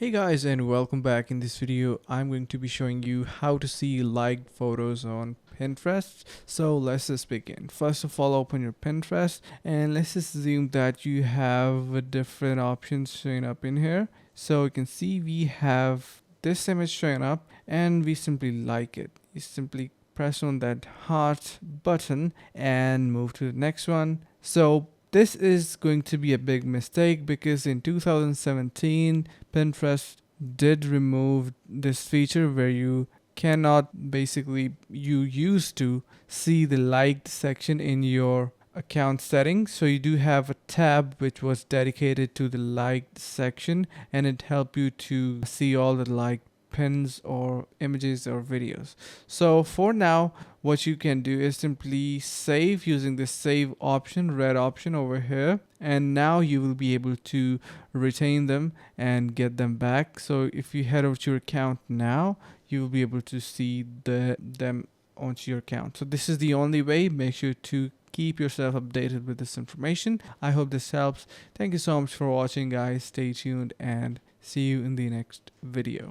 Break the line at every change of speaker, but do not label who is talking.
Hey guys, and welcome back. In this video I'm going to be showing you how to see liked photos on Pinterest. So let's just begin. First of all, open your Pinterest and let's just assume that you have different options showing up in here. So you can see we have this image showing up and we simply like it. You simply press on that heart button and move to the next one. So this is going to be a big mistake because in 2017 Pinterest did remove this feature where you cannot basically you used to see the liked section in your account settings. So you do have a tab which was dedicated to the liked section, and it helped you to see all the liked pins or images or videos. So for now, what you can do is simply save using the save option, red option over here, and now you will be able to retain them and get them back. So if you head over to your account now, you will be able to see them onto your account. So this is the only way. Make sure to keep yourself updated with this information. I hope this helps. Thank you so much for watching, guys. Stay tuned and see you in the next video.